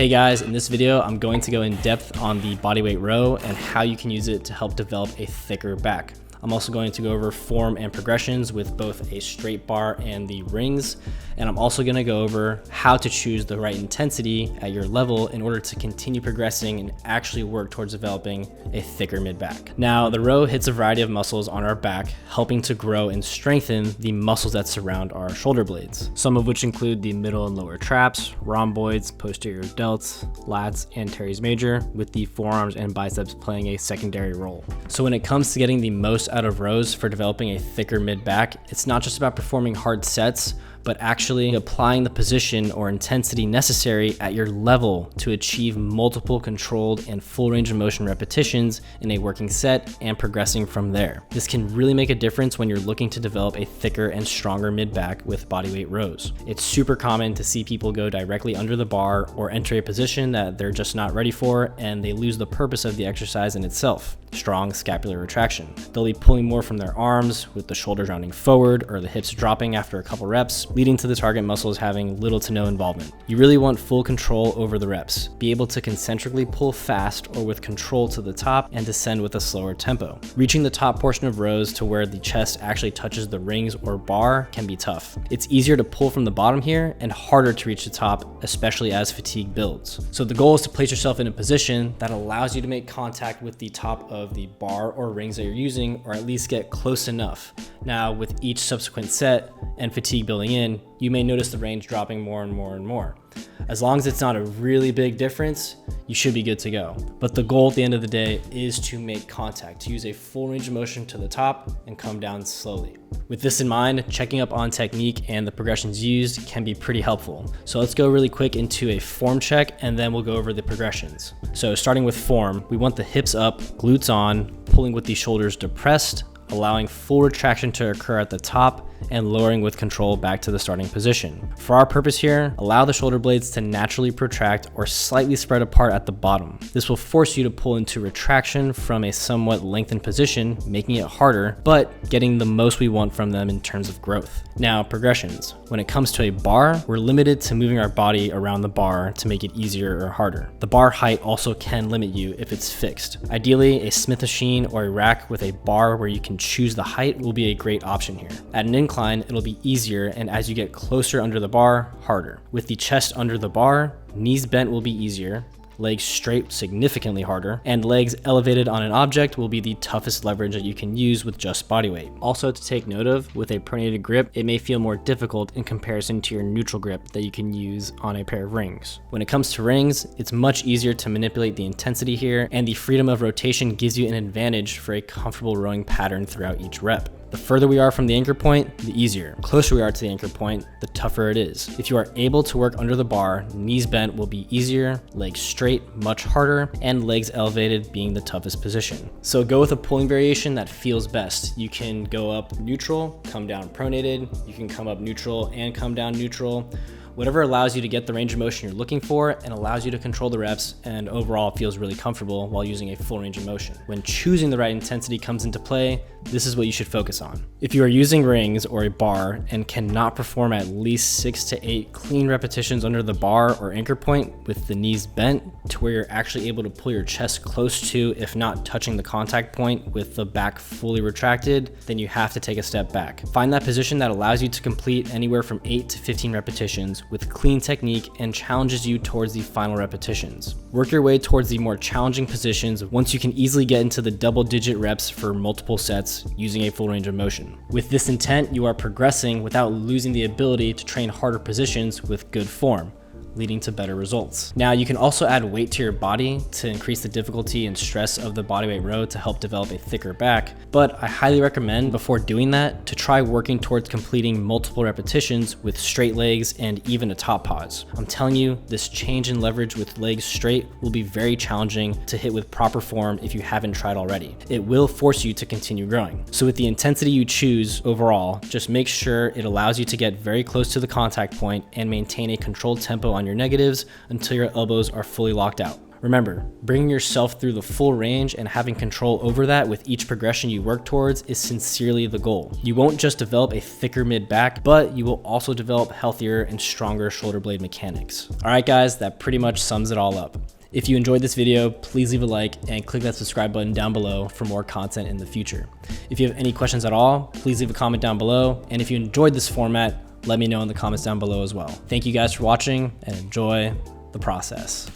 Hey guys, in this video, I'm going to go in depth on the bodyweight row and how you can use it to help develop a thicker back. I'm also going to go over form and progressions with both a straight bar and the rings. And I'm also going to go over how to choose the right intensity at your level in order to continue progressing and actually work towards developing a thicker mid-back. Now, the row hits a variety of muscles on our back, helping to grow and strengthen the muscles that surround our shoulder blades, some of which include the middle and lower traps, rhomboids, posterior delts, lats, and teres major, with the forearms and biceps playing a secondary role. So when it comes to getting the most out of rows for developing a thicker mid-back, it's not just about performing hard sets, but actually applying the position or intensity necessary at your level to achieve multiple controlled and full range of motion repetitions in a working set and progressing from there. This can really make a difference when you're looking to develop a thicker and stronger mid-back with bodyweight rows. It's super common to see people go directly under the bar or enter a position that they're just not ready for, and they lose the purpose of the exercise in itself: strong scapular retraction. They'll be pulling more from their arms, with the shoulders rounding forward or the hips dropping after a couple reps, leading to the target muscles having little to no involvement. You really want full control over the reps. Be able to concentrically pull fast or with control to the top and descend with a slower tempo. Reaching the top portion of rows to where the chest actually touches the rings or bar can be tough. It's easier to pull from the bottom here and harder to reach the top, especially as fatigue builds. So the goal is to place yourself in a position that allows you to make contact with the top of the bar or rings that you're using, or at least get close enough. Now, with each subsequent set and fatigue building in, you may notice the range dropping more and more and more. As long as it's not a really big difference, you should be good to go. But the goal at the end of the day is to make contact, to use a full range of motion to the top and come down slowly. With this in mind, checking up on technique and the progressions used can be pretty helpful. So let's go really quick into a form check, and then we'll go over the progressions. So starting with form, we want the hips up, glutes on, pulling with the shoulders depressed, allowing full retraction to occur at the top, and lowering with control back to the starting position. For our purpose here, allow the shoulder blades to naturally protract or slightly spread apart at the bottom. This will force you to pull into retraction from a somewhat lengthened position, making it harder, but getting the most we want from them in terms of growth. Now, progressions. When it comes to a bar, we're limited to moving our body around the bar to make it easier or harder. The bar height also can limit you if it's fixed. Ideally, a Smith machine or a rack with a bar where you can choose the height will be a great option here. At an incline, it'll be easier, and as you get closer under the bar, harder. With the chest under the bar, knees bent will be easier, legs straight significantly harder, and legs elevated on an object will be the toughest leverage that you can use with just body weight. Also to take note of, with a pronated grip, it may feel more difficult in comparison to your neutral grip that you can use on a pair of rings. When it comes to rings, it's much easier to manipulate the intensity here, and the freedom of rotation gives you an advantage for a comfortable rowing pattern throughout each rep. The further we are from the anchor point, the easier. The closer we are to the anchor point, the tougher it is. If you are able to work under the bar, knees bent will be easier, legs straight much harder, and legs elevated being the toughest position. So go with a pulling variation that feels best. You can go up neutral, come down pronated. You can come up neutral and come down neutral. Whatever allows you to get the range of motion you're looking for and allows you to control the reps, and overall feels really comfortable while using a full range of motion. When choosing the right intensity comes into play, this is what you should focus on. If you are using rings or a bar and cannot perform at least 6 to 8 clean repetitions under the bar or anchor point with the knees bent to where you're actually able to pull your chest close to, if not touching the contact point, with the back fully retracted, then you have to take a step back. Find that position that allows you to complete anywhere from 8 to 15 repetitions with clean technique and challenges you towards the final repetitions. Work your way towards the more challenging positions once you can easily get into the double-digit reps for multiple sets using a full range of motion. With this intent, you are progressing without losing the ability to train harder positions with good form, leading to better results. Now, you can also add weight to your body to increase the difficulty and stress of the bodyweight row to help develop a thicker back, but I highly recommend before doing that to try working towards completing multiple repetitions with straight legs and even a top pause. I'm telling you, this change in leverage with legs straight will be very challenging to hit with proper form if you haven't tried already. It will force you to continue growing. So with the intensity you choose overall, just make sure it allows you to get very close to the contact point and maintain a controlled tempo on your negatives until your elbows are fully locked out. Remember, bringing yourself through the full range and having control over that with each progression you work towards is sincerely the goal. You won't just develop a thicker mid back, but you will also develop healthier and stronger shoulder blade mechanics. All right, guys, that pretty much sums it all up. If you enjoyed this video, please leave a like and click that subscribe button down below for more content in the future. If you have any questions at all, please leave a comment down below. And if you enjoyed this format, let me know in the comments down below as well. Thank you guys for watching and enjoy the process.